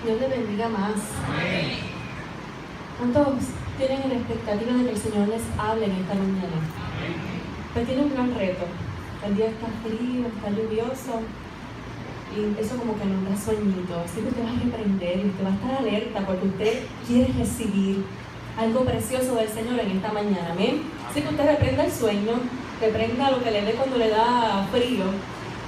Dios le bendiga más. ¿Cuántos tienen la expectativa de que el Señor les hable en esta mañana? Pues tiene un gran reto. El día está frío, está lluvioso y eso como que nos da sueñito. Así que usted va a reprender y usted va a estar alerta porque usted quiere recibir algo precioso del Señor en esta mañana. Amén. Así que usted reprenda el sueño, reprenda lo que le dé cuando le da frío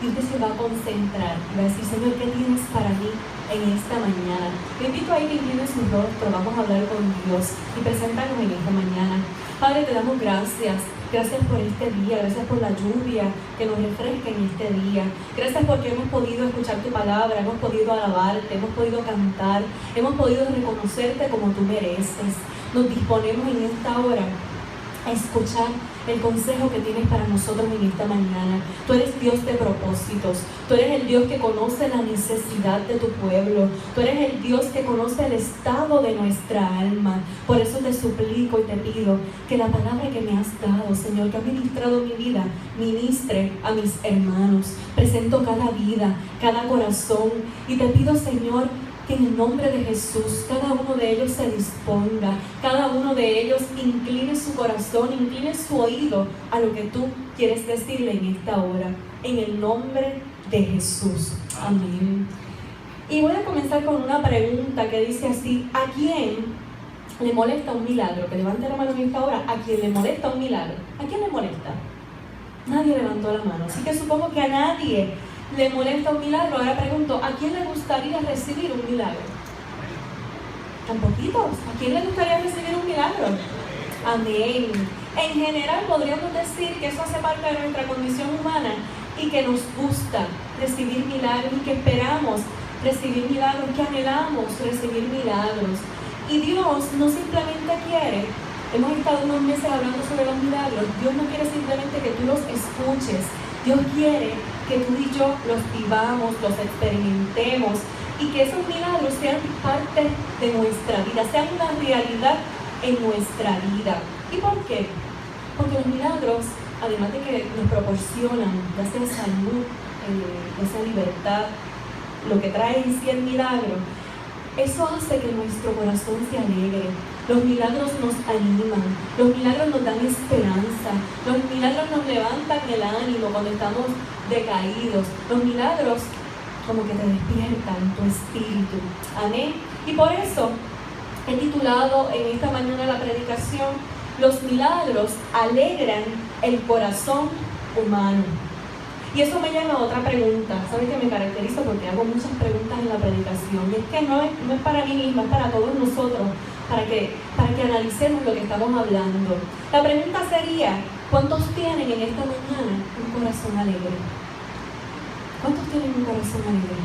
y usted se va a concentrar y va a decir: Señor, ¿qué tienes para mí en esta mañana? Te invito a que incline su rostro, vamos a hablar con Dios y presentarnos en esta mañana. Padre, te damos gracias. Gracias por este día, gracias por la lluvia que nos refresca en este día. Gracias porque hemos podido escuchar tu palabra, hemos podido alabarte, hemos podido cantar, hemos podido reconocerte como tú mereces. Nos disponemos en esta hora a escuchar el consejo que tienes para nosotros en esta mañana. Tú eres Dios de propósitos, tú eres el Dios que conoce la necesidad de tu pueblo, tú eres el Dios que conoce el estado de nuestra alma. Por eso te suplico y te pido que la palabra que me has dado, Señor, que ha ministrado mi vida, ministre a mis hermanos. Presento cada vida, cada corazón y te pido, Señor, que en el nombre de Jesús cada uno de ellos se disponga, cada uno de ellos incline su corazón, incline su oído a lo que tú quieres decirle en esta hora, en el nombre de Jesús. Amén. Y voy a comenzar con una pregunta que dice así: ¿a quién le molesta un milagro? Que levante la mano en esta hora. ¿A quién le molesta un milagro? ¿A quién le molesta? Nadie levantó la mano, así que supongo que a nadie le molesta un milagro. Ahora pregunto: ¿a quién le gustaría recibir un milagro? ¿Tan poquitos? ¿A quién le gustaría recibir un milagro? Amén. En general podríamos decir que eso hace parte de nuestra condición humana y que nos gusta recibir milagros y que esperamos recibir milagros, que anhelamos recibir milagros. Y Dios no simplemente quiere, hemos estado unos meses hablando sobre los milagros, Dios no quiere simplemente que tú los escuches, Dios quiere que tú y yo los vivamos, los experimentemos y que esos milagros sean parte de nuestra vida, sean una realidad en nuestra vida. ¿Y por qué? Porque los milagros, además de que nos proporcionan ya sea salud, ya sea libertad, lo que trae en sí el milagro, eso hace que nuestro corazón se alegre. Los milagros nos animan, los milagros nos dan esperanza, los milagros nos levantan el ánimo cuando estamos decaídos. Los milagros como que te despiertan tu espíritu. Amén. Y por eso he titulado en esta mañana la predicación: los milagros alegran el corazón humano. Y eso me lleva a otra pregunta. ¿Saben que me caracterizo porque hago muchas preguntas en la predicación? Y es que no es para mí misma, es para todos nosotros, para que analicemos lo que estamos hablando. La pregunta sería: ¿cuántos tienen en esta mañana un corazón alegre? ¿Cuántos tienen un corazón alegre?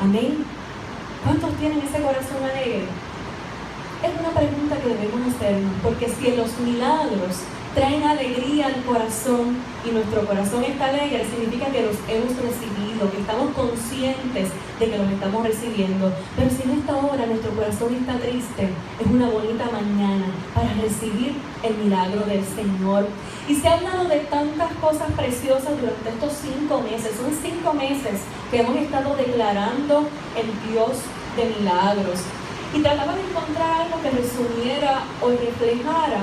Amén. ¿Cuántos tienen ese corazón alegre? Es una pregunta que debemos hacernos, porque si los milagros traen alegría al corazón y nuestro corazón está alegre, significa que los hemos recibido, que estamos conscientes de que los estamos recibiendo. Pero si en esta hora nuestro corazón está triste, es una bonita mañana para recibir el milagro del Señor. Y se ha hablado de tantas cosas preciosas durante estos 5 meses. Son 5 meses que hemos estado declarando el Dios de milagros. Y trataba de encontrar algo que resumiera o reflejara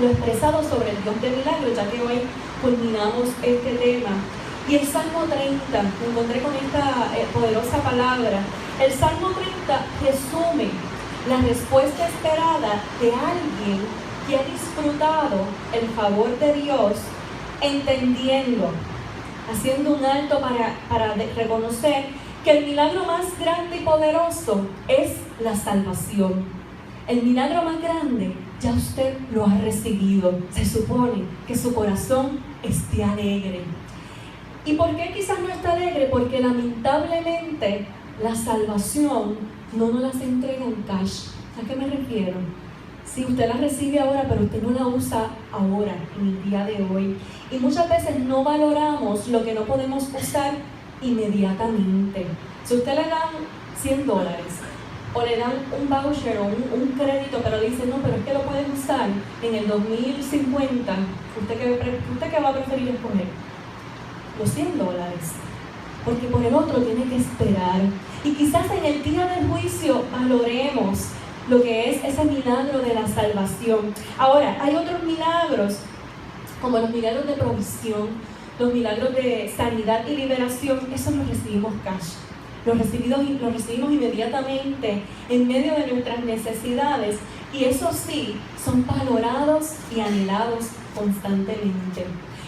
lo expresado sobre el Dios de milagros, ya que hoy culminamos este tema. Y el Salmo 30, me encontré con esta poderosa palabra. El Salmo 30 resume la respuesta esperada de alguien que ha disfrutado el favor de Dios, entendiendo, haciendo un alto para reconocer que el milagro más grande y poderoso es la salvación. El milagro más grande ya usted lo ha recibido. Se supone que su corazón esté alegre. ¿Y por qué quizás no está alegre? Porque lamentablemente la salvación no nos la entrega en cash. ¿A qué me refiero? Si usted la recibe ahora, pero usted no la usa ahora, en el día de hoy. Y muchas veces no valoramos lo que no podemos usar inmediatamente. Si usted le dan $100 o le dan un voucher o un crédito, pero dice: no, pero es que lo pueden usar en el 2050, ¿usted qué va a preferir escoger? Los $100, porque por el otro tiene que esperar. Y quizás en el día del juicio valoremos lo que es ese milagro de la salvación. Ahora, hay otros milagros, como los milagros de provisión, los milagros de sanidad y liberación. Esos los recibimos cash. Los recibimos inmediatamente en medio de nuestras necesidades, y eso sí, son valorados y anhelados constantemente.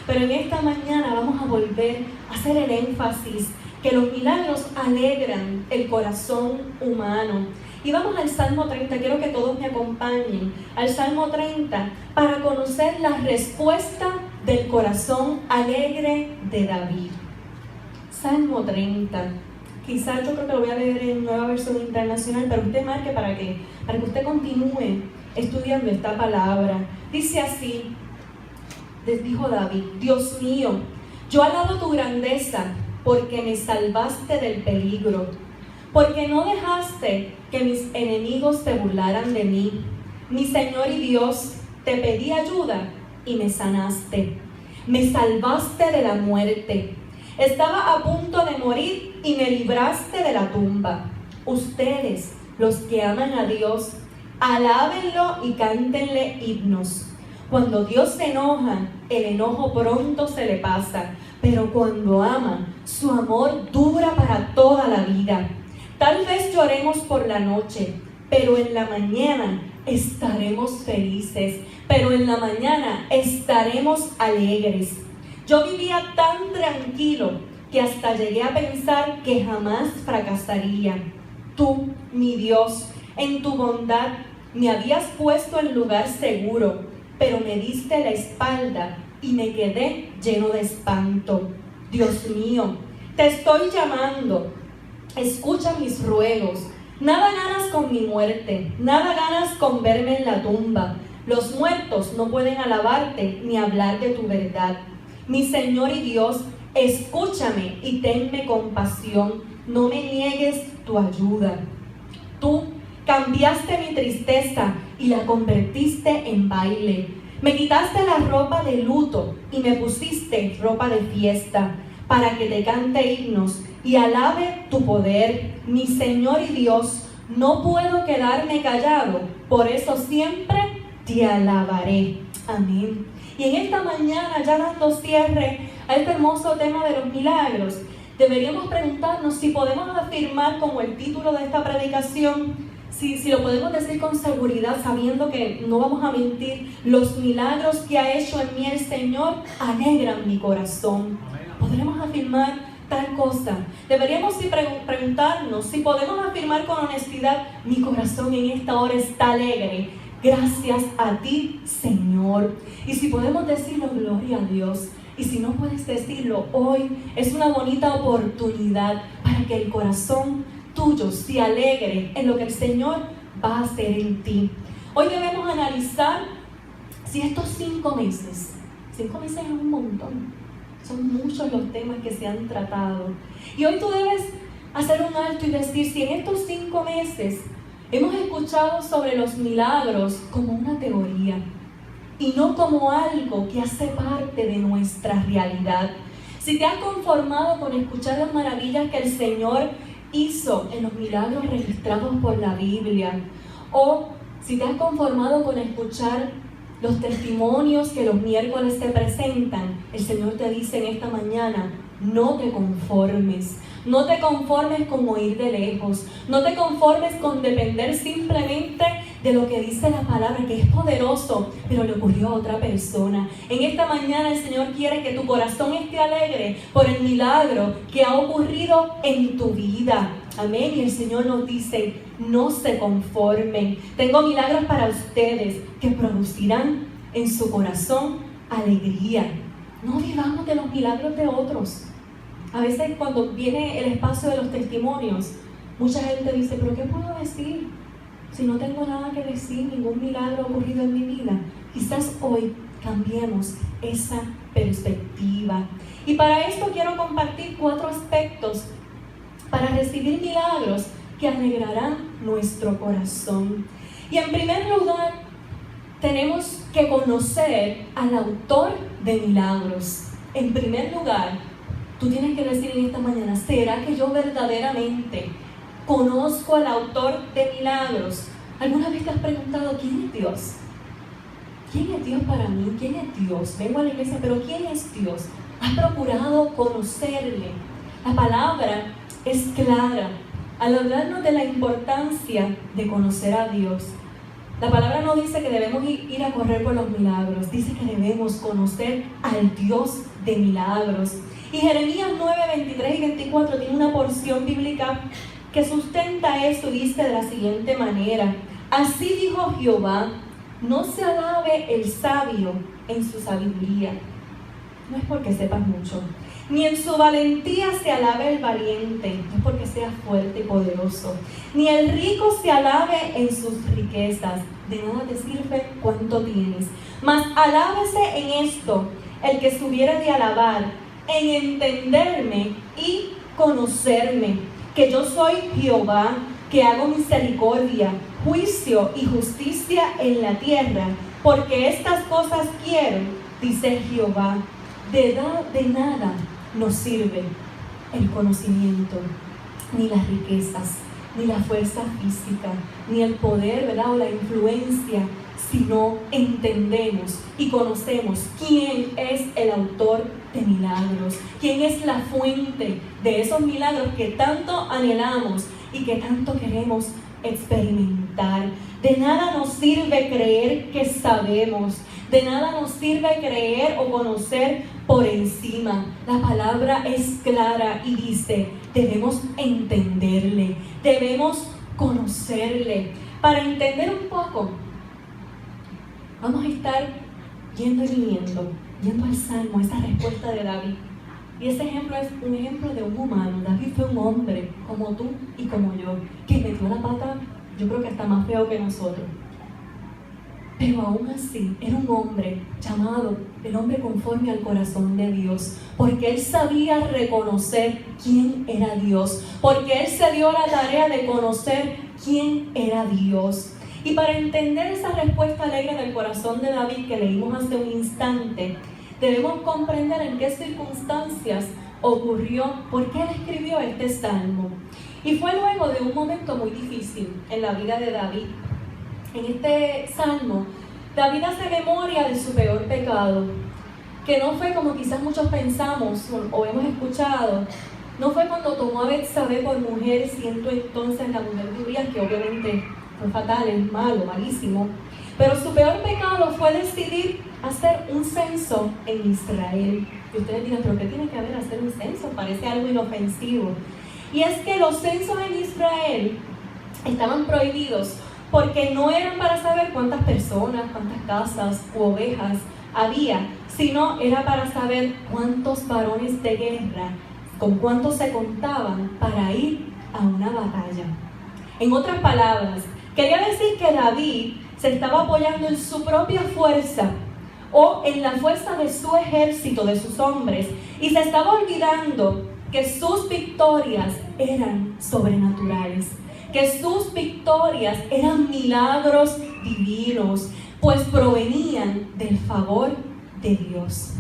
Pero en esta mañana vamos a volver a hacer el énfasis que los milagros alegran el corazón humano. Y vamos al Salmo 30, quiero que todos me acompañen al Salmo 30 para conocer la respuesta del corazón alegre de David. Salmo 30. Quizás yo creo que lo voy a leer en Nueva Versión Internacional, pero usted marque para que usted continúe estudiando esta palabra. Dice así, dijo David: Dios mío, yo alabo tu grandeza porque me salvaste del peligro, porque no dejaste que mis enemigos se burlaran de mí. Mi Señor y Dios, te pedí ayuda y me sanaste. Me salvaste de la muerte. Estaba a punto de morir y me libraste de la tumba. Ustedes, los que aman a Dios, alábenlo y cántenle himnos. Cuando Dios se enoja, el enojo pronto se le pasa, pero cuando ama, su amor dura para toda la vida. Tal vez lloremos por la noche, pero en la mañana estaremos felices, pero en la mañana estaremos alegres. Yo vivía tan tranquilo que hasta llegué a pensar que jamás fracasaría. Tú, mi Dios, en tu bondad me habías puesto en lugar seguro, pero me diste la espalda y me quedé lleno de espanto. Dios mío, te estoy llamando. Escucha mis ruegos. Nada ganas con mi muerte, nada ganas con verme en la tumba. Los muertos no pueden alabarte ni hablar de tu verdad. Mi Señor y Dios, escúchame y tenme compasión. No me niegues tu ayuda. Tú cambiaste mi tristeza y la convertiste en baile. Me quitaste la ropa de luto y me pusiste ropa de fiesta, para que te cante himnos y alabe tu poder. Mi Señor y Dios, no puedo quedarme callado, por eso siempre te alabaré. Amén. Y en esta mañana, ya dando cierre a este hermoso tema de los milagros, deberíamos preguntarnos si podemos afirmar, como el título de esta predicación, si lo podemos decir con seguridad, sabiendo que no vamos a mentir: los milagros que ha hecho en mí el Señor alegran mi corazón. ¿Podremos afirmar tal cosa? Deberíamos preguntarnos si podemos afirmar con honestidad: mi corazón en esta hora está alegre, gracias a ti, Señor. Y si podemos decirlo, gloria a Dios. Y si no puedes decirlo, hoy es una bonita oportunidad para que el corazón tuyo se alegre en lo que el Señor va a hacer en ti. Hoy debemos analizar si estos 5 meses es un montón, son muchos los temas que se han tratado, y hoy tú debes hacer un alto y decir si en estos 5 meses hemos escuchado sobre los milagros como una teoría y no como algo que hace parte de nuestra realidad. Si te has conformado con escuchar las maravillas que el Señor hizo en los milagros registrados por la Biblia, o si te has conformado con escuchar los testimonios que los miércoles se presentan, el Señor te dice en esta mañana: no te conformes. No te conformes con oír de lejos. No te conformes con depender simplemente de lo que dice la palabra, que es poderoso, pero le ocurrió a otra persona. En esta mañana el Señor quiere que tu corazón esté alegre por el milagro que ha ocurrido en tu vida. Amén. Y el Señor nos dice: no se conformen. Tengo milagros para ustedes que producirán en su corazón alegría. No vivamos de los milagros de otros. A veces cuando viene el espacio de los testimonios, mucha gente dice: ¿pero qué puedo decir? Si no tengo nada que decir, ningún milagro ha ocurrido en mi vida. Quizás hoy cambiemos esa perspectiva. Y para esto quiero compartir 4 aspectos para recibir milagros que alegrarán nuestro corazón. Y en primer lugar, tenemos que conocer al autor de milagros. En primer lugar, tú tienes que decir en esta mañana: ¿será que yo verdaderamente conozco al autor de milagros. ¿Alguna vez te has preguntado quién es Dios? ¿Quién es Dios para mí? ¿Quién es Dios? Vengo a la iglesia, pero ¿quién es Dios? ¿Has procurado conocerle? La palabra es clara al hablarnos de la importancia de conocer a Dios. La palabra no dice que debemos ir a correr por los milagros, dice que debemos conocer al Dios de milagros. Y Jeremías 9, 23 y 24 tiene una porción bíblica que sustenta esto y dice de la siguiente manera: así dijo Jehová, no se alabe el sabio en su sabiduría, no es porque sepas mucho, ni en su valentía se alabe el valiente, no es porque sea fuerte y poderoso, ni el rico se alabe en sus riquezas, de nada te sirve cuánto tienes, mas alábese en esto el que se hubiera de alabar, en entenderme y conocerme, que yo soy Jehová, que hago misericordia, juicio y justicia en la tierra, porque estas cosas quiero, dice Jehová. De nada nos sirve el conocimiento, ni las riquezas, ni la fuerza física, ni el poder, ¿verdad?, o la influencia, si no entendemos y conocemos quién es el autor de milagros, quién es la fuente de esos milagros que tanto anhelamos y que tanto queremos experimentar. De nada nos sirve creer que sabemos, de nada nos sirve creer o conocer por encima. La palabra es clara y dice, debemos entenderle, debemos conocerle. Para entender un poco, vamos a estar yendo y viniendo, yendo al Salmo, esa respuesta de David. Y ese ejemplo es un ejemplo de un humano. David fue un hombre como tú y como yo, que metió la pata, yo creo que hasta más feo que nosotros. Pero aún así, era un hombre llamado el hombre conforme al corazón de Dios, porque él sabía reconocer quién era Dios, porque él se dio la tarea de conocer quién era Dios. Y para entender esa respuesta alegre del corazón de David que leímos hace un instante, debemos comprender en qué circunstancias ocurrió, por qué él escribió este salmo. Y fue luego de un momento muy difícil en la vida de David. En este salmo, David hace memoria de su peor pecado, que no fue como quizás muchos pensamos o hemos escuchado, no fue cuando tomó a Betsabé por mujer, siendo entonces la mujer de Urías, que obviamente fue fatal, es malo, malísimo. Pero su peor pecado fue decidir hacer un censo en Israel. Y ustedes dirán, ¿pero qué tiene que ver hacer un censo? Parece algo inofensivo. Y es que los censos en Israel estaban prohibidos porque no eran para saber cuántas personas, cuántas casas u ovejas había, sino era para saber cuántos varones de guerra, con cuántos se contaban para ir a una batalla. En otras palabras, quería decir que David se estaba apoyando en su propia fuerza o en la fuerza de su ejército, de sus hombres, y se estaba olvidando que sus victorias eran sobrenaturales, que sus victorias eran milagros divinos, pues provenían del favor de Dios.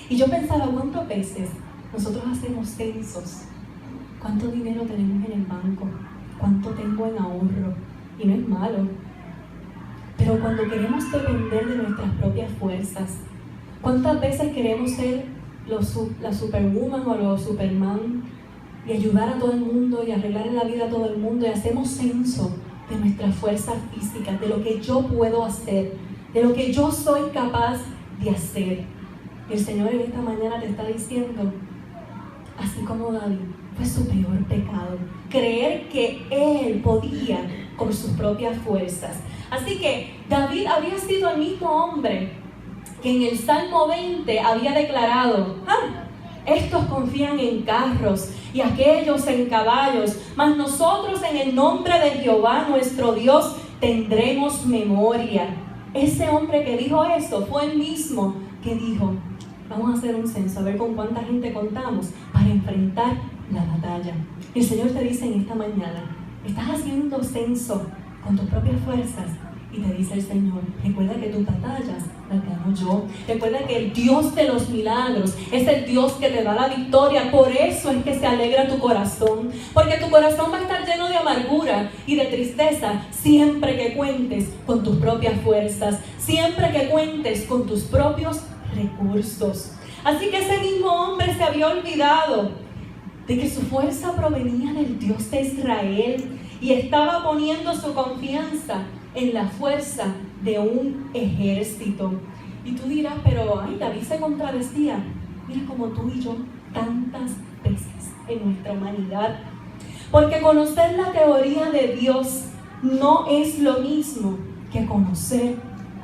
Y yo pensaba, ¿cuántas veces nosotros hacemos censos? ¿Cuánto dinero tenemos en el banco? ¿Cuánto tengo en ahorro? Y no es malo. Pero cuando queremos depender de nuestras propias fuerzas, ¿cuántas veces queremos ser la superwoman o los superman y ayudar a todo el mundo y arreglar en la vida a todo el mundo, y hacemos censo de nuestras fuerzas físicas, de lo que yo puedo hacer, de lo que yo soy capaz de hacer? Y el Señor en esta mañana te está diciendo, así como David, fue su peor pecado, creer que él podía con sus propias fuerzas. Así que David había sido el mismo hombre que en el Salmo 20 había declarado, estos confían en carros y aquellos en caballos, mas nosotros en el nombre de Jehová nuestro Dios tendremos memoria. Ese hombre que dijo eso fue el mismo que dijo, vamos a hacer un censo, a ver con cuánta gente contamos para enfrentar la batalla. Y el Señor te dice en esta mañana, estás haciendo censo con tus propias fuerzas. Y te dice el Señor, recuerda que tus batallas las gano yo. Recuerda que el Dios de los milagros es el Dios que te da la victoria. Por eso es que se alegra tu corazón. Porque tu corazón va a estar lleno de amargura y de tristeza siempre que cuentes con tus propias fuerzas, siempre que cuentes con tus propios recursos. Así que ese mismo hombre se había olvidado de que su fuerza provenía del Dios de Israel y estaba poniendo su confianza en la fuerza de un ejército. Y tú dirás, pero David se contradecía. Mira, como tú y yo tantas veces en nuestra humanidad. Porque conocer la teoría de Dios no es lo mismo que conocer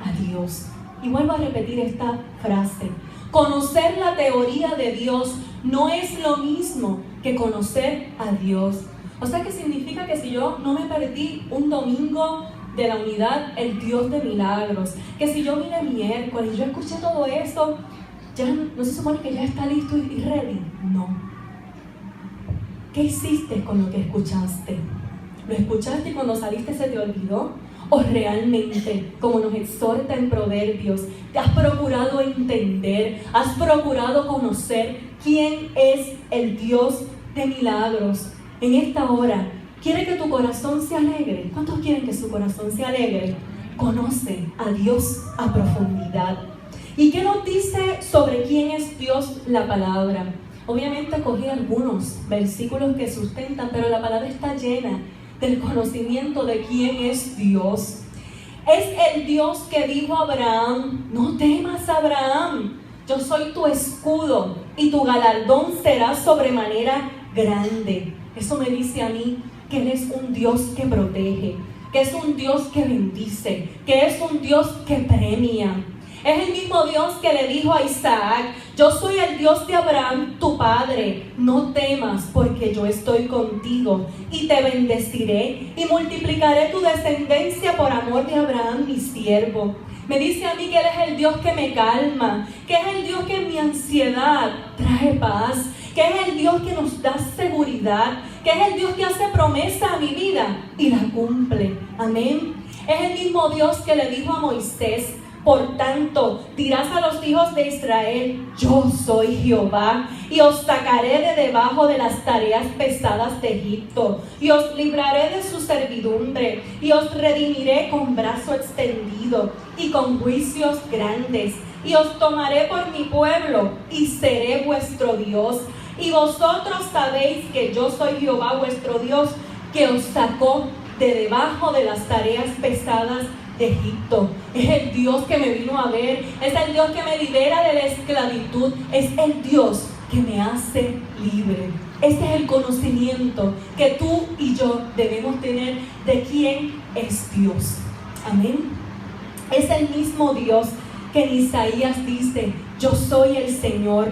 a Dios. Y vuelvo a repetir esta frase. Conocer la teoría de Dios no es lo mismo que conocer a Dios. O sea, que significa que si yo no me perdí un domingo de la unidad, el Dios de milagros, que si yo vine miércoles y yo escuché todo esto, ya no se supone que ya está listo y ready. No. ¿Qué hiciste con lo que escuchaste? ¿Lo escuchaste y cuando saliste se te olvidó? ¿O realmente, como nos exhorta en Proverbios, te has procurado entender, has procurado conocer quién es el Dios de milagros? En esta hora, ¿quiere que tu corazón se alegre? ¿Cuántos quieren que su corazón se alegre? Conoce a Dios a profundidad. ¿Y qué nos dice sobre quién es Dios la palabra? Obviamente cogí algunos versículos que sustentan, pero la palabra está llena del conocimiento de quién es Dios. Es el Dios que dijo a Abraham: no temas, Abraham, yo soy tu escudo y tu galardón será sobremanera grande. Eso me dice a mí que Él es un Dios que protege, que es un Dios que bendice, que es un Dios que premia. Es el mismo Dios que le dijo a Isaac: yo soy el Dios de Abraham, tu padre. No temas, porque yo estoy contigo y te bendeciré y multiplicaré tu descendencia por amor de Abraham, mi siervo. Me dice a mí que Él es el Dios que me calma, que es el Dios que en mi ansiedad trae paz, que es el Dios que nos da seguridad, que es el Dios que hace promesa a mi vida y la cumple. Amén. Es el mismo Dios que le dijo a Moisés: por tanto, dirás a los hijos de Israel: yo soy Jehová, y os sacaré de debajo de las tareas pesadas de Egipto, y os libraré de su servidumbre, y os redimiré con brazo extendido, y con juicios grandes, y os tomaré por mi pueblo, y seré vuestro Dios. Y vosotros sabéis que yo soy Jehová vuestro Dios, que os sacó de debajo de las tareas pesadas de Egipto. Es el Dios que me vino a ver, es el Dios que me libera de la esclavitud, es el Dios que me hace libre. Ese es el conocimiento que tú y yo debemos tener de quién es Dios. Amén. Es el mismo Dios que en Isaías dice: yo soy el Señor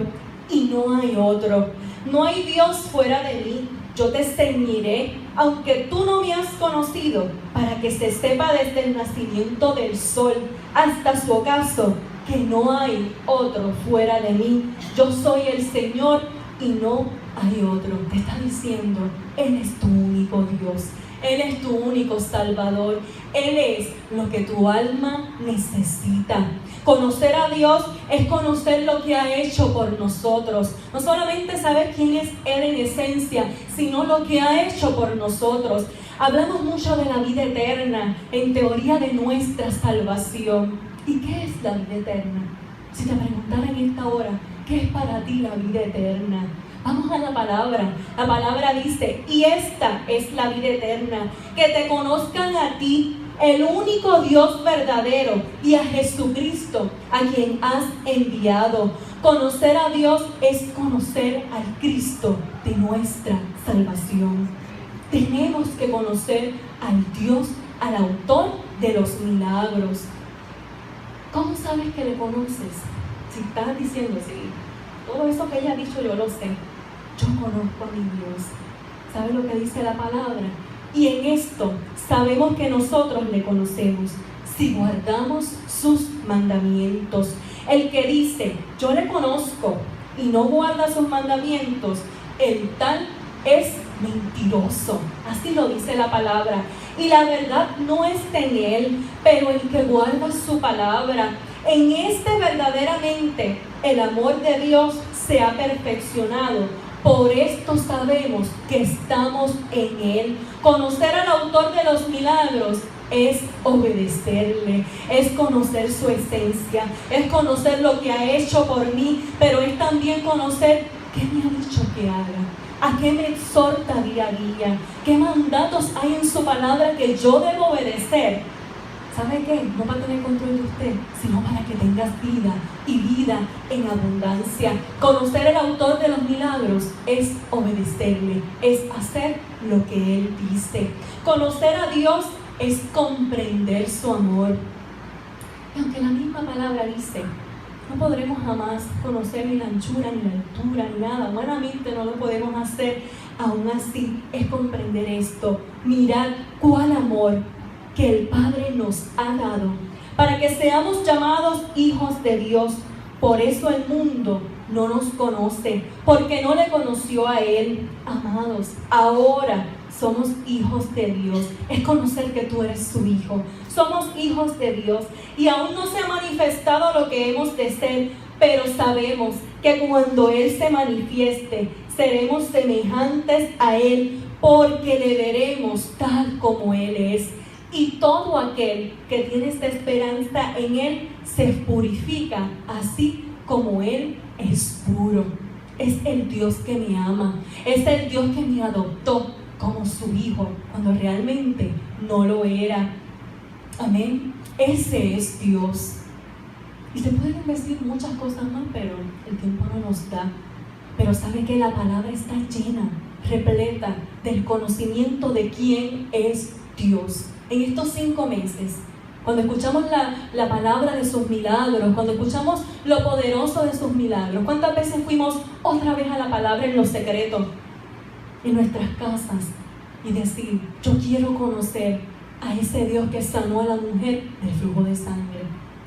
y no hay otro. No hay Dios fuera de mí. Yo te ceñiré, aunque tú no me has conocido, para que se sepa desde el nacimiento del sol hasta su ocaso que no hay otro fuera de mí. Yo soy el Señor y no hay otro. Te está diciendo: Él es tu único Dios. Él es tu único Salvador. Él es lo que tu alma necesita. Conocer a Dios es conocer lo que ha hecho por nosotros. No solamente saber quién es Él en esencia, sino lo que ha hecho por nosotros. Hablamos mucho de la vida eterna, en teoría de nuestra salvación. ¿Y qué es la vida eterna? Si te preguntara en esta hora, ¿qué es para ti la vida eterna? Vamos a la palabra. La palabra dice: y esta es la vida eterna, que te conozcan a ti, el único Dios verdadero, y a Jesucristo, a quien has enviado. Conocer a Dios es conocer al Cristo de nuestra salvación. Tenemos que conocer al Dios, al autor de los milagros. ¿Cómo sabes que le conoces? Si estás diciendo: sí, todo eso que ella ha dicho yo lo sé. Yo conozco a mi Dios. ¿Sabes lo que dice la palabra? Y en esto sabemos que nosotros le conocemos, si guardamos sus mandamientos. El que dice: yo le conozco, y no guarda sus mandamientos, el tal es mentiroso. Así lo dice la palabra. Y la verdad no está en él, pero el que guarda su palabra, en este verdaderamente el amor de Dios se ha perfeccionado, Por esto sabemos que estamos en Él. Conocer al autor de los milagros es obedecerle, es conocer su esencia, es conocer lo que ha hecho por mí, pero es también conocer qué me ha dicho que haga, a qué me exhorta día a día, qué mandatos hay en su palabra que yo debo obedecer. ¿Sabe qué? No para tener control de usted, sino para que tengas vida y vida en abundancia. Conocer el autor de los milagros es obedecerle, es hacer lo que Él dice. Conocer a Dios es comprender su amor. Y aunque la misma palabra dice, no podremos jamás conocer ni la anchura, ni la altura, ni nada, humanamente no lo podemos hacer, aún así es comprender esto. Mirad cuál amor que el Padre nos ha dado, para que seamos llamados hijos de Dios. Por eso el mundo no nos conoce, porque no le conoció a Él. Amados, ahora somos hijos de Dios. Es conocer que tú eres su hijo. Somos hijos de Dios y aún no se ha manifestado lo que hemos de ser, pero sabemos que cuando Él se manifieste, seremos semejantes a Él, porque le veremos tal como Él es. Y todo aquel que tiene esta esperanza en Él se purifica, así como Él es puro. Es el Dios que me ama, es el Dios que me adoptó como su hijo, cuando realmente no lo era. Amén. Ese es Dios. Y se pueden decir muchas cosas más, pero el tiempo no nos da. Pero sabe que la palabra está llena, repleta del conocimiento de quién es Dios. En estos 5 meses, cuando escuchamos la palabra de sus milagros, cuando escuchamos lo poderoso de sus milagros, ¿cuántas veces fuimos otra vez a la palabra en los secretos, en nuestras casas, y decir, yo quiero conocer a ese Dios que sanó a la mujer del flujo de sangre?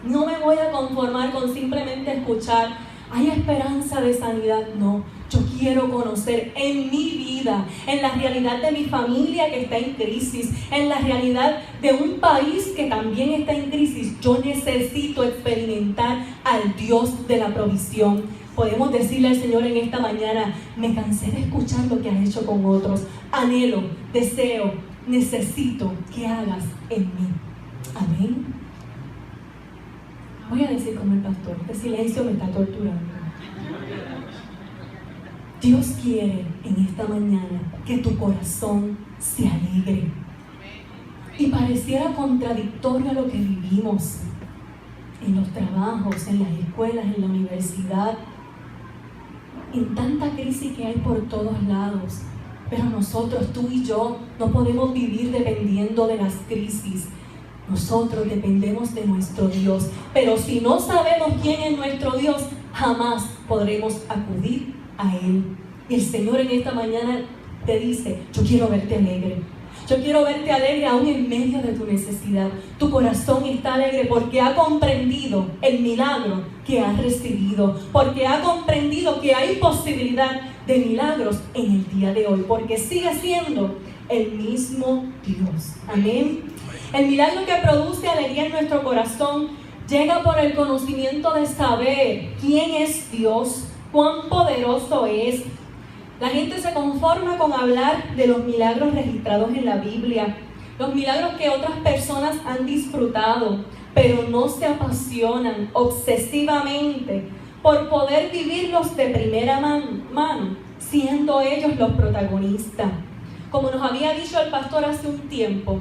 No me voy a conformar con simplemente escuchar, hay esperanza de sanidad. No, yo quiero conocer en mi vida, en la realidad de mi familia que está en crisis, en la realidad de un país que también está en crisis. Yo necesito experimentar al Dios de la provisión. Podemos decirle al Señor en esta mañana, me cansé de escuchar lo que has hecho con otros. Anhelo, deseo, necesito que hagas en mí. Amén. Voy a decir como el pastor, este silencio me está torturando. Dios quiere en esta mañana que tu corazón se alegre. Y pareciera contradictorio a lo que vivimos en los trabajos, en las escuelas, en la universidad, en tanta crisis que hay por todos lados. Pero nosotros, tú y yo, no podemos vivir dependiendo de las crisis. Nosotros dependemos de nuestro Dios. Pero si no sabemos quién es nuestro Dios, jamás podremos acudir a Él. Y el Señor en esta mañana te dice, yo quiero verte alegre. Yo quiero verte alegre aún en medio de tu necesidad. Tu corazón está alegre porque ha comprendido el milagro que has recibido. Porque ha comprendido que hay posibilidad de milagros en el día de hoy. Porque sigue siendo el mismo Dios. Amén. El milagro que produce alegría en nuestro corazón llega por el conocimiento de saber quién es Dios, cuán poderoso es. La gente se conforma con hablar de los milagros registrados en la Biblia, los milagros que otras personas han disfrutado, pero no se apasionan obsesivamente por poder vivirlos de primera mano, siendo ellos los protagonistas. Como nos había dicho el pastor hace un tiempo,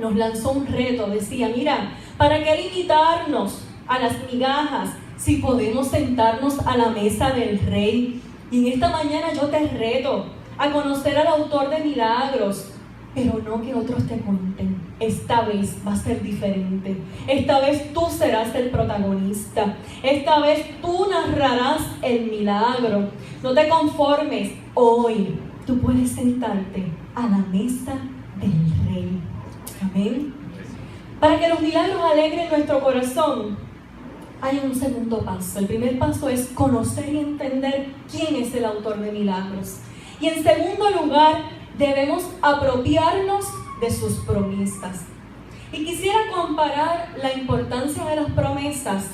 nos lanzó un reto, decía, mira, ¿para qué limitarnos a las migajas si podemos sentarnos a la mesa del Rey? Y en esta mañana yo te reto a conocer al autor de milagros, pero no que otros te cuenten. Esta vez va a ser diferente. Esta vez tú serás el protagonista. Esta vez tú narrarás el milagro. No te conformes. Hoy tú puedes sentarte a la mesa del Rey. Amén. Para que los milagros alegren nuestro corazón, hay un segundo paso. El primer paso es conocer y entender quién es el autor de milagros. Y en segundo lugar, debemos apropiarnos de sus promesas. Y quisiera comparar la importancia de las promesas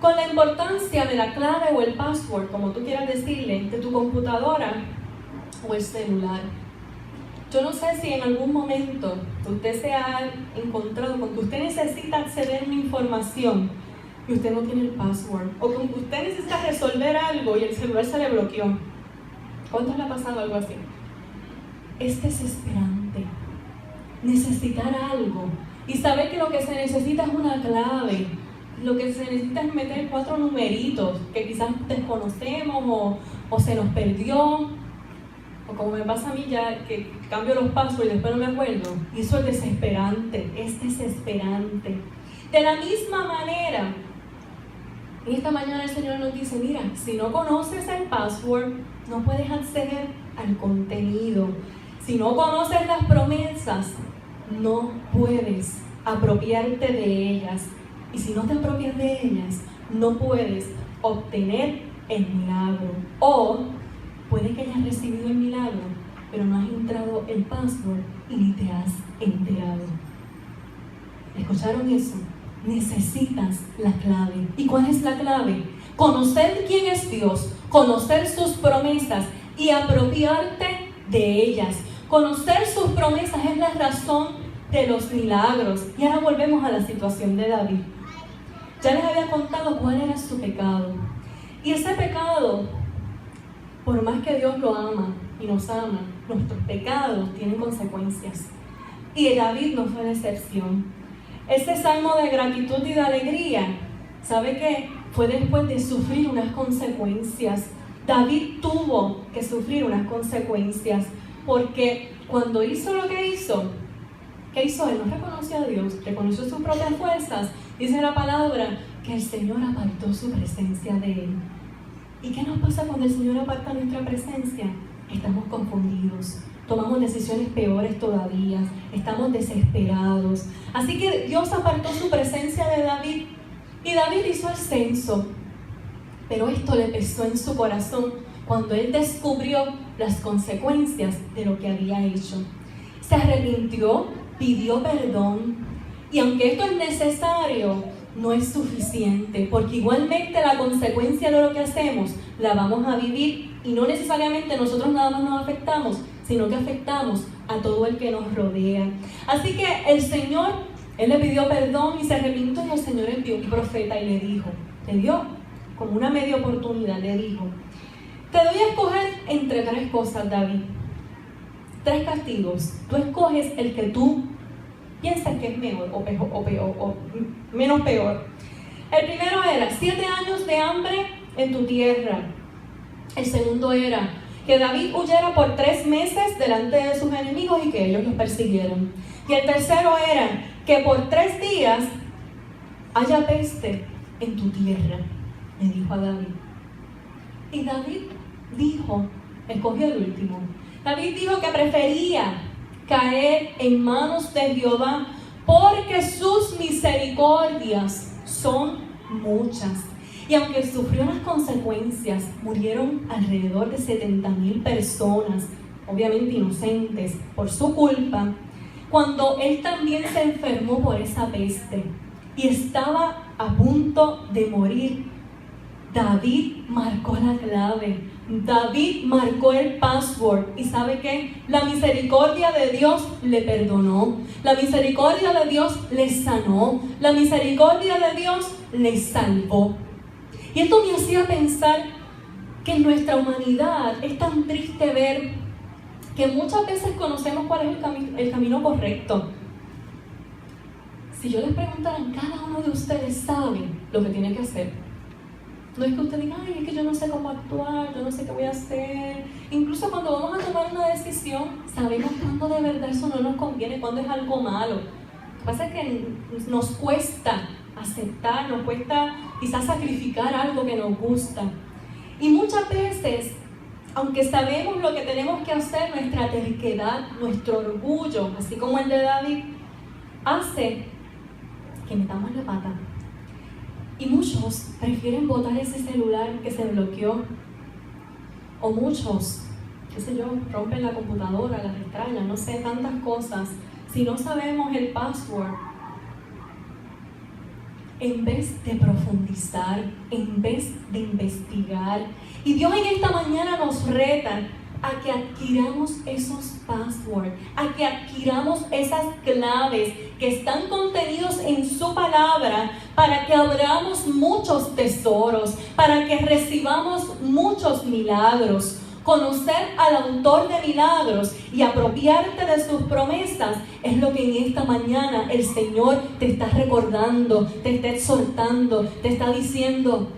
con la importancia de la clave o el password, como tú quieras decirle, de tu computadora o el celular. Yo no sé si en algún momento usted se ha encontrado con que usted necesita acceder a una información y usted no tiene el password, o con que usted necesita resolver algo y el celular se le bloqueó. ¿Cuántos le ha pasado algo así? Es desesperante necesitar algo y saber que lo que se necesita es una clave. Lo que se necesita es meter 4 numeritos que quizás desconocemos o se nos perdió, o como me pasa a mí ya, que cambio los passwords y después no me acuerdo. Y eso es desesperante, es desesperante. De la misma manera, y esta mañana el Señor nos dice, mira, si no conoces el password, no puedes acceder al contenido. Si no conoces las promesas, no puedes apropiarte de ellas. Y si no te apropias de ellas, no puedes obtener el milagro. O puede que hayas recibido el milagro, pero no has entrado el password y ni te has enterado. ¿Escucharon eso? Necesitas la clave. ¿Y cuál es la clave? Conocer quién es Dios, conocer sus promesas y apropiarte de ellas. Conocer sus promesas es la razón de los milagros. Y ahora volvemos a la situación de David. Ya les había contado cuál era su pecado. Y ese pecado, por más que Dios lo ama y nos ama, nuestros pecados tienen consecuencias. Y David no fue la excepción. Ese salmo de gratitud y de alegría, ¿sabe qué? Fue después de sufrir unas consecuencias. David tuvo que sufrir unas consecuencias, porque cuando hizo lo que hizo, ¿qué hizo él? No reconoció a Dios, reconoció sus propias fuerzas. Dice la palabra que el Señor apartó su presencia de él. ¿Y qué nos pasa cuando el Señor aparta nuestra presencia? Estamos confundidos, tomamos decisiones peores todavía, estamos desesperados. Así que Dios apartó su presencia de David y David hizo el censo. Pero esto le pesó en su corazón cuando él descubrió las consecuencias de lo que había hecho. Se arrepintió, pidió perdón, y aunque esto es necesario, no es suficiente, porque igualmente la consecuencia de lo que hacemos la vamos a vivir, y no necesariamente nosotros nada más nos afectamos, sino que afectamos a todo el que nos rodea. Así que el Señor, él le pidió perdón y se arrepintió, y el Señor envió un profeta y le dijo, le dio como una media oportunidad, le dijo, te doy a escoger entre 3 cosas, David, 3 castigos. Tú escoges el que tú piensas que es mejor o menos peor. El primero era 7 años de hambre en tu tierra. El segundo era que David huyera por 3 meses delante de sus enemigos y que ellos los persiguieran. Y el tercero era que por 3 días haya peste en tu tierra, le dijo a David. Y David dijo, escogió el último. David dijo que prefería caer en manos de Jehová porque sus misericordias son muchas. Y aunque sufrió las consecuencias, murieron alrededor de 70,000 personas, obviamente inocentes, por su culpa, cuando él también se enfermó por esa peste y estaba a punto de morir, David marcó la clave. David marcó el password. ¿Y sabe qué? La misericordia de Dios le perdonó. La misericordia de Dios le sanó. La misericordia de Dios le salvó. Y esto me hacía pensar que en nuestra humanidad es tan triste ver que muchas veces conocemos cuál es el camino correcto. Si yo les preguntara, cada uno de ustedes sabe lo que tiene que hacer. No es que usted diga, ay, es que yo no sé cómo actuar, yo no sé qué voy a hacer. Incluso cuando vamos a tomar una decisión, sabemos cuándo de verdad eso no nos conviene, cuándo es algo malo. Lo que pasa es que nos cuesta aceptar, nos cuesta quizás sacrificar algo que nos gusta. Y muchas veces, aunque sabemos lo que tenemos que hacer, nuestra terquedad, nuestro orgullo, así como el de David, hace que metamos la pata. Y muchos prefieren botar ese celular que se bloqueó. O muchos, qué sé yo, rompen la computadora, las extrañan, no sé, tantas cosas. Si no sabemos el password, en vez de profundizar, en vez de investigar. Y Dios en esta mañana nos reta a que adquiramos esos passwords, a que adquiramos esas claves que están contenidos en su palabra para que abramos muchos tesoros, para que recibamos muchos milagros. Conocer al autor de milagros y apropiarte de sus promesas es lo que en esta mañana el Señor te está recordando, te está exhortando, te está diciendo: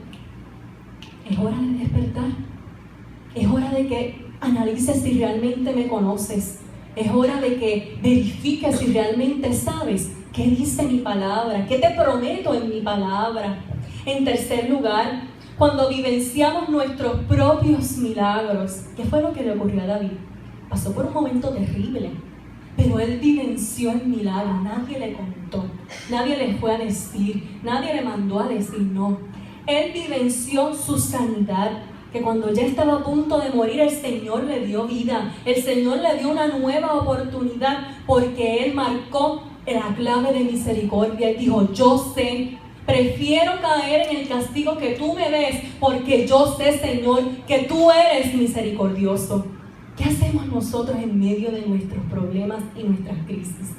es hora de despertar, es hora de que analices si realmente me conoces, es hora de que verifiques si realmente sabes qué dice mi palabra, qué te prometo en mi palabra. En tercer lugar, cuando vivenciamos nuestros propios milagros, ¿qué fue lo que le ocurrió a David? Pasó por un momento terrible, pero él vivenció el milagro. Nadie le contó, nadie le fue a decir, nadie le mandó a decir no. Él vivenció su sanidad, que cuando ya estaba a punto de morir, el Señor le dio vida, el Señor le dio una nueva oportunidad, porque Él marcó la clave de misericordia. Él dijo: yo sé, prefiero caer en el castigo que tú me des, porque yo sé, Señor, que tú eres misericordioso. ¿Qué hacemos nosotros en medio de nuestros problemas y nuestras crisis?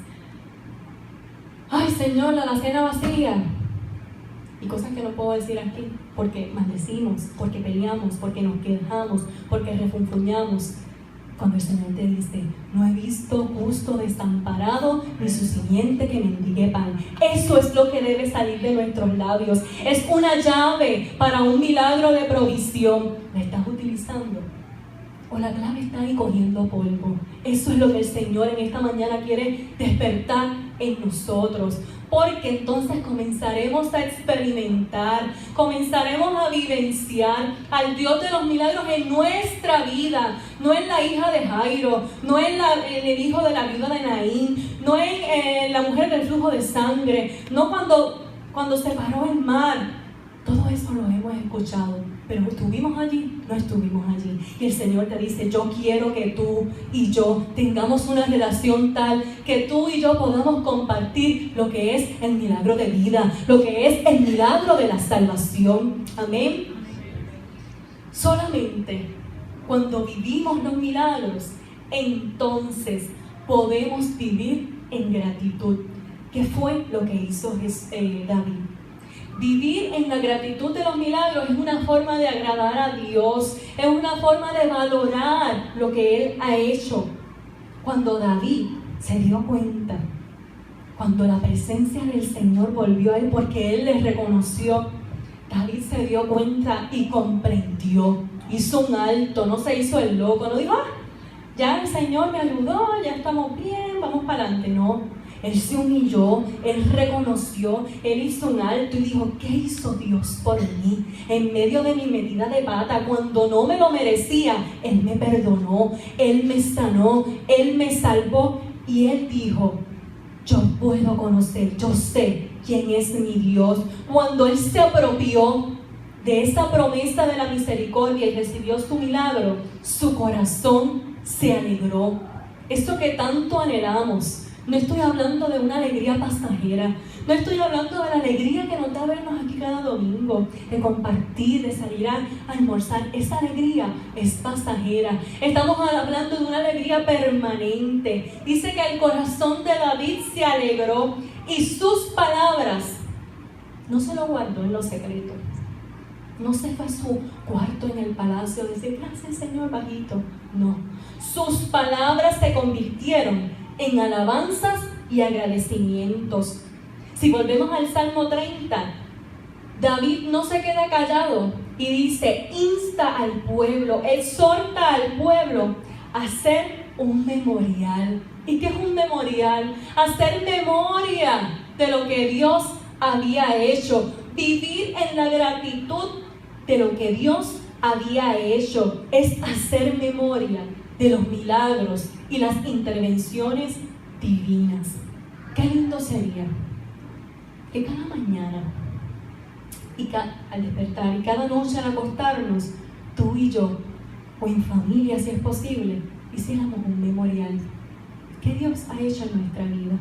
Ay, Señor, la alacena vacía. Y cosas que no puedo decir aquí, porque maldecimos, porque peleamos, porque nos quejamos, porque refunfuñamos. Cuando el Señor te dice: no he visto justo desamparado, ni su simiente que mendigue pan. Eso es lo que debe salir de nuestros labios. Es una llave para un milagro de provisión. ¿La estás utilizando? ¿O la clave está ahí cogiendo polvo? Eso es lo que el Señor en esta mañana quiere despertar en nosotros. Porque entonces comenzaremos a experimentar, comenzaremos a vivenciar al Dios de los milagros en nuestra vida. No en la hija de Jairo, no en el hijo de la viuda de Naín, no en la mujer del flujo de sangre, no cuando se paró el mar. Todo eso lo hemos escuchado, pero ¿estuvimos allí? No estuvimos allí. Y el Señor te dice: yo quiero que tú y yo tengamos una relación tal que tú y yo podamos compartir lo que es el milagro de vida, lo que es el milagro de la salvación. Amén. Solamente cuando vivimos los milagros, entonces podemos vivir en gratitud. ¿Qué fue lo que hizo David? Vivir en la gratitud de los milagros es una forma de agradar a Dios, es una forma de valorar lo que Él ha hecho. Cuando David se dio cuenta, cuando la presencia del Señor volvió a Él, porque Él le reconoció, David se dio cuenta y comprendió, hizo un alto, no se hizo el loco, no dijo: ya el Señor me ayudó, ya estamos bien, vamos para adelante. No. Él se humilló, Él reconoció, Él hizo un alto y dijo: ¿qué hizo Dios por mí? En medio de mi metida de pata, cuando no me lo merecía, Él me perdonó, Él me sanó, Él me salvó. Y Él dijo: yo puedo conocer, yo sé quién es mi Dios. Cuando Él se apropió de esa promesa de la misericordia y recibió su milagro, su corazón se alegró. Eso que tanto anhelamos. No estoy hablando de una alegría pasajera. No estoy hablando de la alegría que nos da vernos aquí cada domingo, de compartir, de salir a almorzar. Esa alegría es pasajera. Estamos hablando de una alegría permanente. Dice que el corazón de David se alegró y sus palabras no se lo guardó en lo secreto. No se fue a su cuarto en el palacio a decir: gracias, Señor, bajito. No. Sus palabras se convirtieron en alabanzas y agradecimientos. Si volvemos al Salmo 30, David no se queda callado y dice: insta al pueblo, exhorta al pueblo a hacer un memorial. ¿Y qué es un memorial? Hacer memoria de lo que Dios había hecho, vivir en la gratitud de lo que Dios había hecho, es hacer memoria de los milagros y las intervenciones divinas. Qué lindo sería que cada mañana y al despertar y cada noche al acostarnos, tú y yo, o en familia si es posible, hiciéramos un memorial. ¿Qué Dios ha hecho en nuestra vida?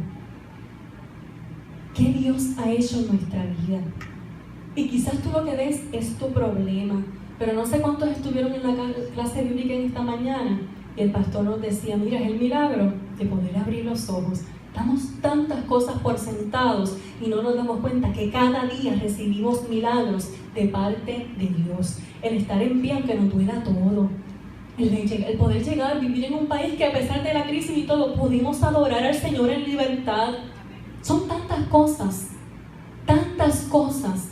¿Qué Dios ha hecho en nuestra vida? Y quizás tú lo que ves es tu problema, pero no sé cuántos estuvieron en la clase bíblica en esta mañana y el pastor nos decía, mira, es el milagro de poder abrir los ojos. Damos tantas cosas por sentados y no nos damos cuenta que cada día recibimos milagros de parte de Dios. El estar en pie aunque nos duela todo. El poder llegar, vivir en un país que a pesar de la crisis y todo, pudimos adorar al Señor en libertad. Son tantas cosas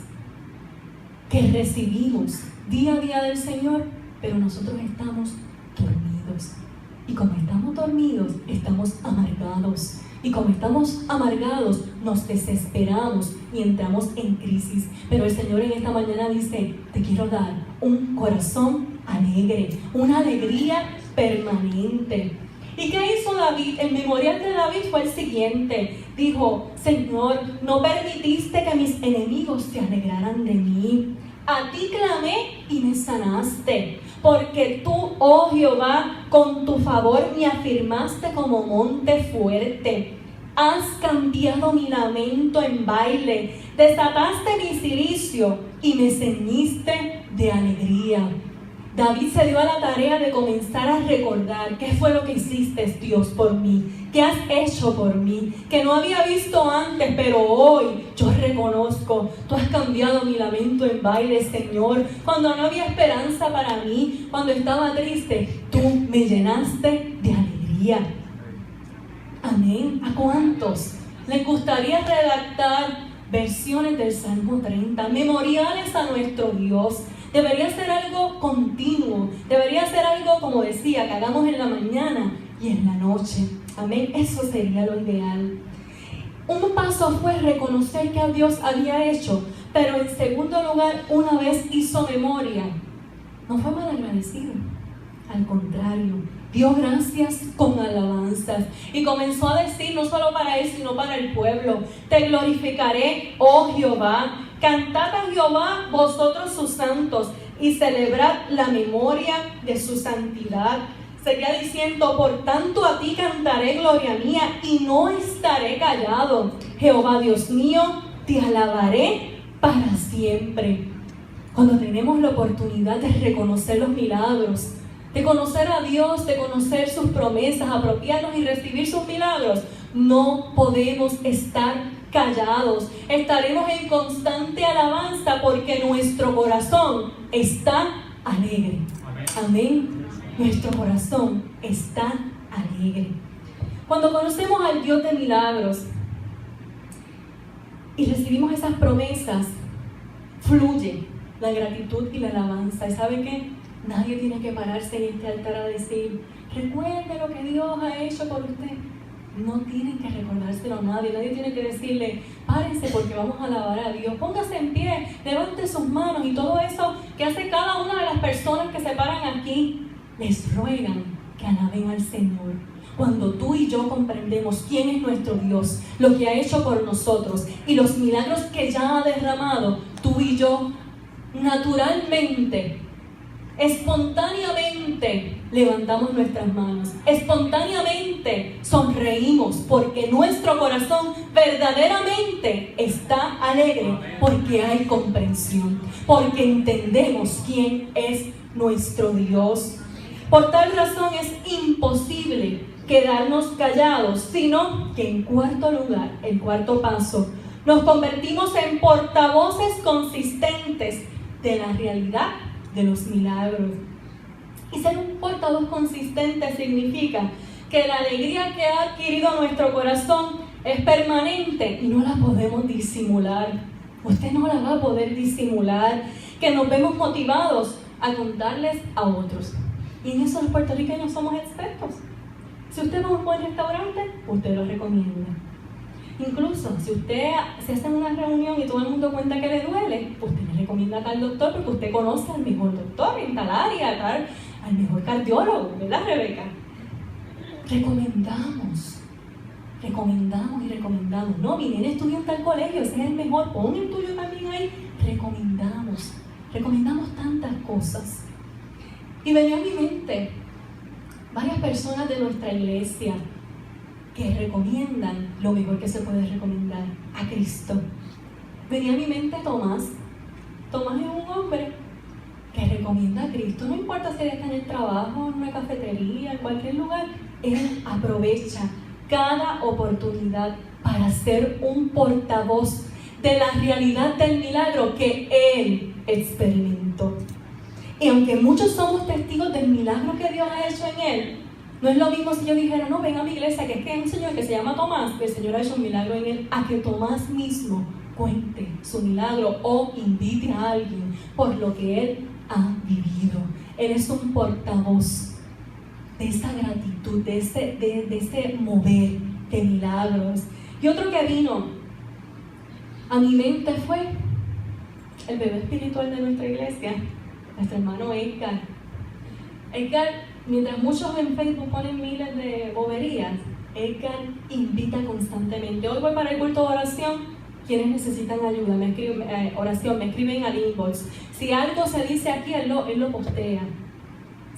que recibimos día a día del Señor, pero nosotros estamos dormidos. Y como estamos dormidos, estamos amargados. Y como estamos amargados, nos desesperamos y entramos en crisis. Pero el Señor en esta mañana dice, te quiero dar un corazón alegre, una alegría permanente. ¿Y qué hizo David? El memorial de David fue el siguiente. Dijo, Señor, no permitiste que mis enemigos se alegraran de mí. A ti clamé y me sanaste. Porque tú, oh Jehová, con tu favor me afirmaste como monte fuerte. Has cambiado mi lamento en baile. Desataste mi cilicio y me ceñiste de alegría. David se dio a la tarea de comenzar a recordar qué fue lo que hiciste, Dios, por mí, qué has hecho por mí, que no había visto antes, pero hoy yo reconozco, tú has cambiado mi lamento en baile, Señor. Cuando no había esperanza para mí, cuando estaba triste, tú me llenaste de alegría. Amén. ¿A cuántos les gustaría redactar versiones del Salmo 30, memoriales a nuestro Dios? Debería ser algo continuo, debería ser algo, como decía, que hagamos en la mañana y en la noche. Amén, eso sería lo ideal. Un paso fue reconocer que Dios había hecho, pero en segundo lugar, una vez hizo memoria, no fue mal agradecido, al contrario, dio gracias con alabanzas y comenzó a decir, no solo para él, sino para el pueblo, te glorificaré, oh Jehová. Cantad a Jehová vosotros sus santos y celebrad la memoria de su santidad. Seguía diciendo, por tanto a ti cantaré gloria mía y no estaré callado. Jehová Dios mío, te alabaré para siempre. Cuando tenemos la oportunidad de reconocer los milagros, de conocer a Dios, de conocer sus promesas, apropiarnos y recibir sus milagros, no podemos estar callados. Estaremos en constante alabanza porque nuestro corazón está alegre. Amén. Nuestro corazón está alegre. Cuando conocemos al Dios de milagros y recibimos esas promesas, fluye la gratitud y la alabanza. ¿Y sabe qué? Nadie tiene que pararse en este altar a decir, recuerde lo que Dios ha hecho por usted. No tienen que recordárselo a nadie. Nadie tiene que decirle, párense porque vamos a alabar a Dios. Póngase en pie, levante sus manos y todo eso que hace cada una de las personas que se paran aquí. Les ruegan que alaben al Señor. Cuando tú y yo comprendemos quién es nuestro Dios, lo que ha hecho por nosotros y los milagros que ya ha derramado, tú y yo naturalmente, espontáneamente levantamos nuestras manos, espontáneamente sonreímos porque nuestro corazón verdaderamente está alegre, porque hay comprensión, porque entendemos quién es nuestro Dios. Por tal razón es imposible quedarnos callados, sino que en cuarto lugar, el cuarto paso, nos convertimos en portavoces consistentes de la realidad de los milagros. Y ser un portavoz consistente significa que la alegría que ha adquirido nuestro corazón es permanente y no la podemos disimular. Usted no la va a poder disimular, que nos vemos motivados a contarles a otros. Y en eso los puertorriqueños somos expertos. Si usted va a un buen restaurante, usted lo recomienda. Incluso si usted se hace una reunión y todo el mundo cuenta que le duele, usted le recomienda a tal doctor porque usted conoce al mejor doctor en tal área, al mejor cardiólogo, ¿verdad, Rebeca? Recomendamos y recomendamos. No, mi nene estudia en tal colegio, ese es el mejor, pon el tuyo también ahí. Recomendamos tantas cosas. Y venía a mi mente varias personas de nuestra iglesia que recomiendan lo mejor que se puede recomendar, a Cristo. Venía a mi mente Tomás. Tomás es un hombre que recomienda a Cristo. No importa si él está en el trabajo, en una cafetería, en cualquier lugar, él aprovecha cada oportunidad para ser un portavoz de la realidad del milagro que él experimentó. Y aunque muchos somos testigos del milagro que Dios ha hecho en él, no es lo mismo si yo dijera, no, ven a mi iglesia, que es que hay un señor que se llama Tomás, que el Señor ha hecho un milagro en él, a que Tomás mismo cuente su milagro o invite a alguien por lo que él ha vivido. Él es un portavoz de esa gratitud, de ese mover de milagros. Y otro que vino a mi mente fue el bebé espiritual de nuestra iglesia, nuestro hermano Edgar. Edgar, mientras muchos en Facebook ponen miles de boberías, Edgar invita constantemente. Hoy voy para el culto de oración. Quienes necesitan ayuda, me escriben al inbox. Si algo se dice aquí, él lo postea.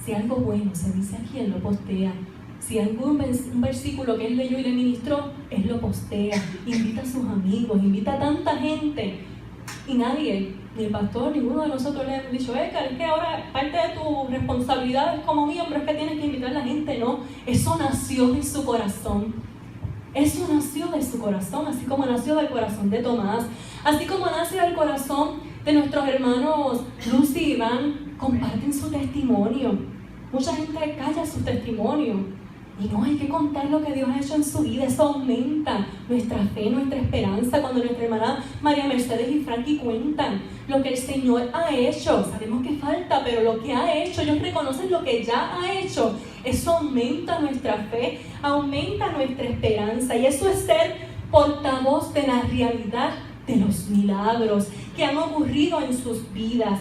Si algo bueno se dice aquí, él lo postea. Si hay un versículo que él leyó y le ministró, él lo postea. Invita a sus amigos, invita a tanta gente. Y nadie, ni el pastor, ninguno de nosotros le hemos dicho, Edgar, es que ahora parte de tu responsabilidad es como miembro, es que tienes que invitar a la gente. No, eso nació de su corazón. Eso nació de su corazón, así como nació del corazón de Tomás, así como nace del corazón de nuestros hermanos Lucy y Iván, comparten su testimonio. Mucha gente calla su testimonio y no hay que contar lo que Dios ha hecho en su vida. Eso aumenta nuestra fe, nuestra esperanza. Cuando nuestra hermana María Mercedes y Frankie cuentan lo que el Señor ha hecho, sabemos que falta, pero lo que ha hecho, ellos reconocen lo que ya ha hecho. Eso aumenta nuestra fe, aumenta nuestra esperanza, y eso es ser portavoz de la realidad de los milagros que han ocurrido en sus vidas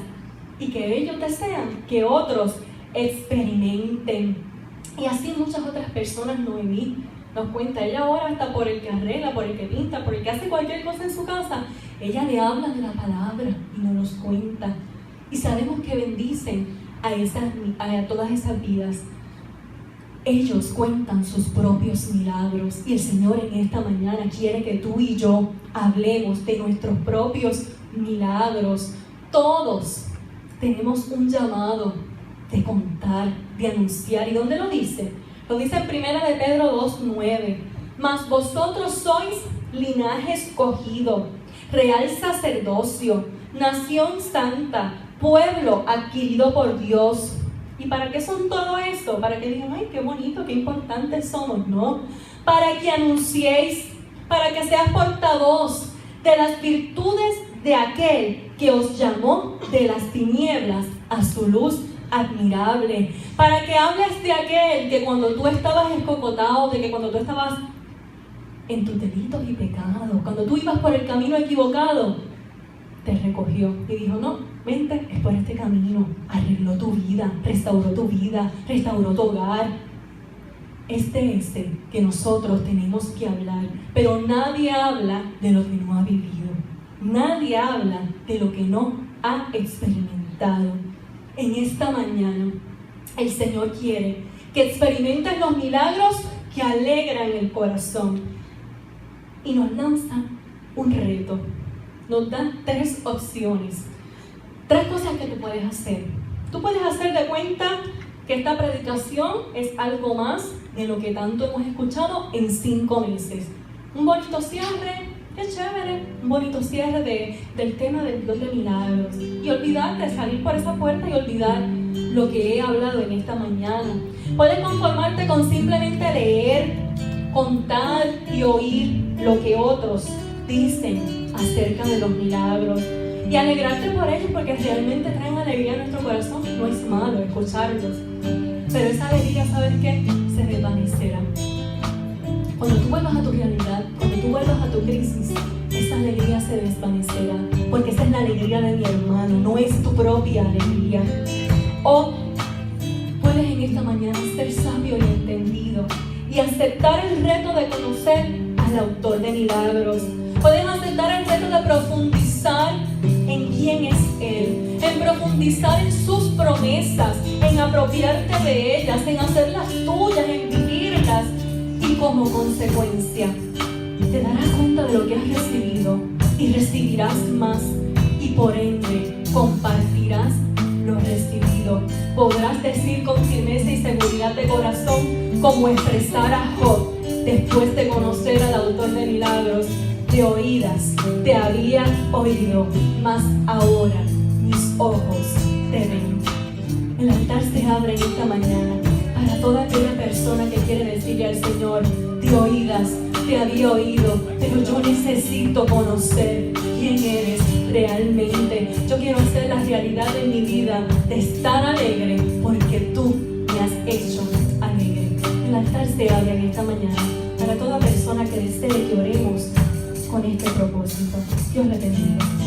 y que ellos desean que otros experimenten. Y así muchas otras personas. Noemí nos cuenta, ella ahora hasta por el que arregla, por el que pinta, por el que hace cualquier cosa en su casa, ella le habla de la palabra y nos los cuenta. Y sabemos que bendicen a todas esas vidas. Ellos cuentan sus propios milagros y el Señor en esta mañana quiere que tú y yo hablemos de nuestros propios milagros. Todos tenemos un llamado de contar, de anunciar. ¿Y dónde lo dice? Lo dice en 1 de Pedro 2:9. Mas vosotros sois linaje escogido, real sacerdocio, nación santa, pueblo adquirido por Dios. ¿Y para qué son todo esto? Para que digan, ay, qué bonito, qué importantes somos. No, para que anunciéis, para que seas portavoz de las virtudes de aquel que os llamó de las tinieblas a su luz admirable. Para que hables de aquel que cuando tú estabas escocotado, de que cuando tú estabas en tus delitos y pecados, cuando tú ibas por el camino equivocado, te recogió y dijo, no, vente, es por este camino. Arregló tu vida, restauró tu hogar. Este es el que nosotros tenemos que hablar, pero nadie habla de lo que no ha vivido. Nadie habla de lo que no ha experimentado. En esta mañana, el Señor quiere que experimentes los milagros que alegran el corazón. Y nos lanza un reto. Nos dan 3 opciones. 3 cosas que tú puedes hacer. Tú puedes hacer de cuenta que esta predicación es algo más de lo que tanto hemos escuchado en 5 meses. Un bonito cierre, qué chévere, un bonito cierre del tema del Dios de milagros. Y olvidarte, salir por esa puerta y olvidar lo que he hablado en esta mañana. Puedes conformarte con simplemente leer, contar y oír lo que otros dicen acerca de los milagros y alegrarte por ellos, porque realmente traen alegría a nuestro corazón. No es malo escucharlos, pero esa alegría, ¿sabes qué? Se desvanecerá. Cuando tú vuelvas a tu realidad, cuando tú vuelvas a tu crisis, esa alegría se desvanecerá, porque esa es la alegría de mi hermano, no es tu propia alegría. O puedes en esta mañana ser sabio y entendido y aceptar el reto de conocer al autor de milagros. Puedes aceptar el reto de profundizar en quién es Él, en profundizar en sus promesas, en apropiarte de ellas, en hacerlas tuyas, en vivirlas y como consecuencia te darás cuenta de lo que has recibido y recibirás más, y por ende compartirás lo recibido. Podrás decir con firmeza y seguridad de corazón, como expresara Job después de conocer al autor de milagros: de oídas te había oído, mas ahora mis ojos te ven. El altar se abre en esta mañana para toda aquella persona que quiere decirle al Señor: de oídas te había oído, pero yo necesito conocer quién eres realmente. Yo quiero hacer la realidad de mi vida de estar alegre porque tú me has hecho alegre. El altar se abre en esta mañana para toda persona que desee que oremos con este propósito. Dios le bendiga.